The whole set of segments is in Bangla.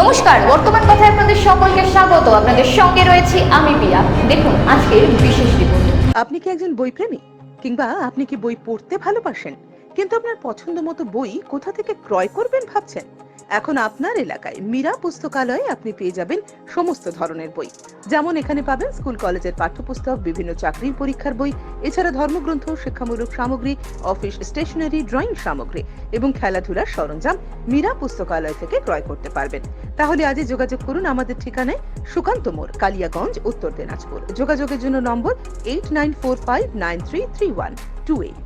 নমস্কার, বর্তমান কথায় আপনাদের সকলকে স্বাগত। আপনাদের সঙ্গে রয়েছি আমি পিয়া। দেখুন আজকের বিশেষ রিপোর্ট। আপনি কি একজন বই প্রেমী, কিংবা আপনি কি বই পড়তে ভালোবাসেন কিন্তু আপনার পছন্দ মতো বই কোথা থেকে ক্রয় করবেন ভাবছেন? এখন আপনার এলাকায় মীরা পুস্তকালয়ে আপনি পেয়ে যাবেন সমস্ত ধরনের বই। যেমন এখানে পাবেন স্কুল কলেজের পাঠ্যপুস্তক, বিভিন্ন চাকরির পরীক্ষার বই, এছাড়া ধর্মগ্রন্থ, শিক্ষামূলক সামগ্রী, অফিস স্টেশনারি, ড্রয়িং সামগ্রী এবং খেলাধুলার সরঞ্জাম মীরা পুস্তকালয় থেকে ক্রয় করতে পারবেন। তাহলে আজই যোগাযোগ করুন আমাদের ঠিকানায়, সুকান্ত মোড়, কালিয়াগঞ্জ, উত্তর দিনাজপুর। যোগাযোগের জন্য নম্বর 8945933128।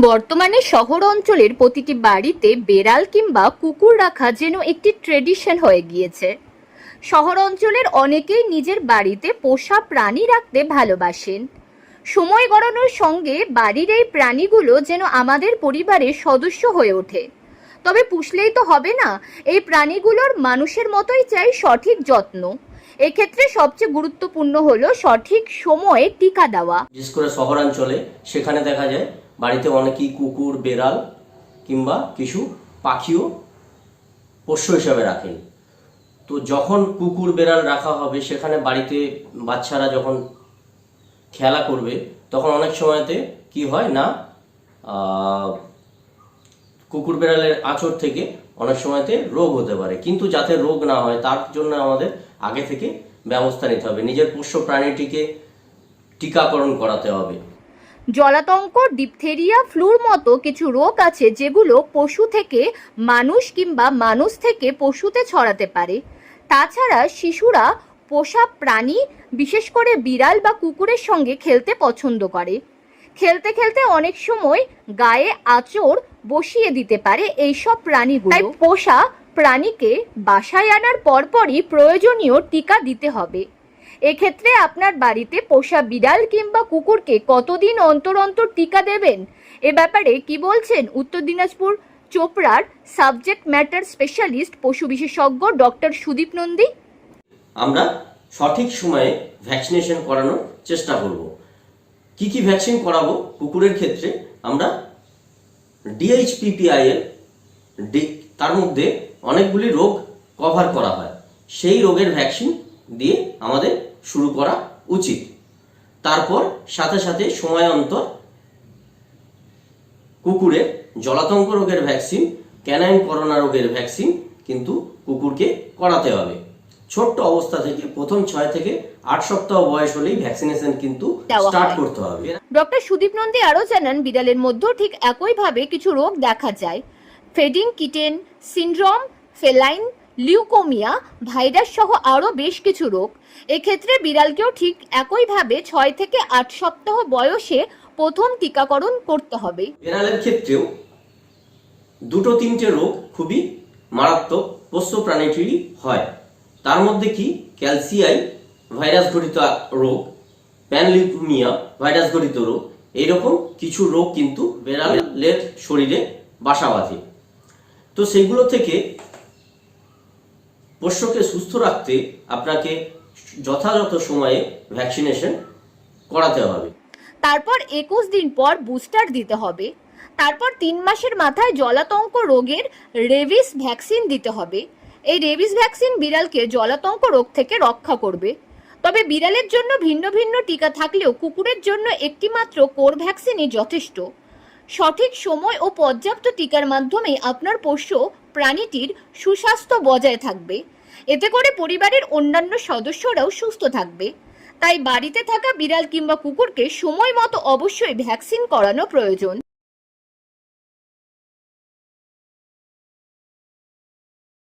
বর্তমানে শহর অঞ্চলের প্রতিটি বাড়িতে বেড়াল কিংবা কুকুর রাখা যেন একটি ট্রেডিশন হয়ে গিয়েছে। শহর অঞ্চলের অনেকেই নিজের বাড়িতে পোষা প্রাণী রাখতে ভালোবাসেন। সময় গড়ানোর সঙ্গে বাড়ির এই প্রাণীগুলো যেন আমাদের পরিবারের সদস্য হয়ে ওঠে। তবে পুষলেই তো হবে না, এই প্রাণীগুলোর মানুষের মতোই চাই সঠিক যত্ন। এক্ষেত্রে সবচেয়ে গুরুত্বপূর্ণ হলো সঠিক সময়ে টিকা দেওয়া। বিশেষ করে শহরাঞ্চলে সেখানে দেখা যায় বাড়িতে অনেকেই কুকুর, বেড়াল কিংবা কিছু পাখিও পোষ্য হিসাবে রাখেন। তো যখন কুকুর বেড়াল রাখা হবে, সেখানে বাড়িতে বাচ্চারা যখন খেলা করবে, তখন অনেক সময়তে কি হয় না, কুকুর বেড়ালের আঁচড় থেকে অনেক সময়তে রোগ হতে পারে। কিন্তু যাতে রোগ না হয় তার জন্য আমাদের আগে থেকে ব্যবস্থা নিতে হবে, নিজের পোষ্য প্রাণীটিকে টিকাকরণ করাতে হবে। জলাতঙ্ক, ডিপথেরিয়া, ফ্লুর মতো কিছু রোগ আছে যেগুলো পশু থেকে মানুষ কিংবা মানুষ থেকে পশুতে ছড়াতে পারে। তাছাড়া শিশুরা পোষা প্রাণী, বিশেষ করে বিড়াল বা কুকুরের সঙ্গে খেলতে পছন্দ করে। খেলতে খেলতে অনেক সময় গায়ে আঁচড় বসিয়ে দিতে পারে এইসব প্রাণীগুলো। তাই পোষা প্রাণীকে বাসায় আনার পরপরই প্রয়োজনীয় টিকা দিতে হবে। এক্ষেত্রে আপনার বাড়িতে পোষা বিড়াল কিংবা কুকুরকে কতদিন অন্তর অন্তর টিকা দেবেন, এ ব্যাপারে কি বলছেন উত্তর দিনাজপুর চোপড়ার সাবজেক্ট ম্যাটার স্পেশালিস্ট পশু বিশেষজ্ঞ ডক্টর সুদীপ নন্দী। আমরা সঠিক সময়ে ভ্যাকসিনেশন করানোর চেষ্টা করব। কি কি ভ্যাকসিন করাবো? কুকুরের ক্ষেত্রে আমরা DHPPIL, তার মধ্যে অনেকগুলি রোগ কভার করা হয়, সেই রোগের ভ্যাকসিন দিয়ে আমাদের শুরু করা উচিত। তারপর সাথে সাথে সময় অন্তর কুকুরের জলাতঙ্ক রোগের ভ্যাকসিন, ক্যানাইন করোনা রোগের ভ্যাকসিন কিন্তু কুকুরকে করাতে হবে। ছোট্ট অবস্থা থেকে প্রথম 6 থেকে 8 সপ্তাহ বয়স হলেই ভ্যাকসিনেশন কিন্তু স্টার্ট করতে হবে। ডক্টর সুদীপ নন্দী আরও জানান, বিড়ালের মধ্যেও ঠিক একইভাবে কিছু রোগ দেখা যায়। Fading kitten syndrome, feline leukaemia virus সহ আরও বেশ কিছু রোগ। এক্ষেত্রে বিড়ালকেও ঠিক একইভাবে 6 থেকে 8 সপ্তাহ বয়সে প্রথম টিকাকরণ করতে হবে। বিড়ালের ক্ষেত্রেও 2-3টে রোগ খুবই মারাত্মক পোষ্য প্রাণীটিরই হয়। তার মধ্যে কি ক্যালসিয়াই ভাইরাস ঘটিত রোগ, প্যানলিউকোমিয়া ভাইরাস ঘটিত রোগ, এইরকম কিছু রোগ কিন্তু বিড়ালের শরীরে বাসা বাঁধে। তো সেইগুলো থেকে পোষ্যকে সুস্থ রাখতে আপনাকে যথাযথ সময়ে ভ্যাকসিনেশন করাতে হবে। তারপর 21 দিন পর বুস্টার দিতে হবে। তারপর 3 মাসের মাথায় জলাতঙ্ক রোগের রেবিস ভ্যাকসিন দিতে হবে। এই রেবিস ভ্যাকসিন বিড়ালকে জলাতঙ্ক রোগ থেকে রক্ষা করবে। তবে বিড়ালের জন্য ভিন্ন ভিন্ন টিকা থাকলেও কুকুরের জন্য একটি মাত্র কোর ভ্যাকসিনই যথেষ্ট। সঠিক সময় ও পর্যাপ্ত টিকার মাধ্যমে আপনার পোষ্য প্রাণীটির সুস্বাস্থ্য বজায় থাকবে। এতে করে পরিবারের অন্যান্য সদস্যরাও সুস্থ থাকবে। তাই বাড়িতে থাকা বিড়াল কিংবা কুকুরকে সময় মতো অবশ্যই ভ্যাকসিন করানো প্রয়োজন।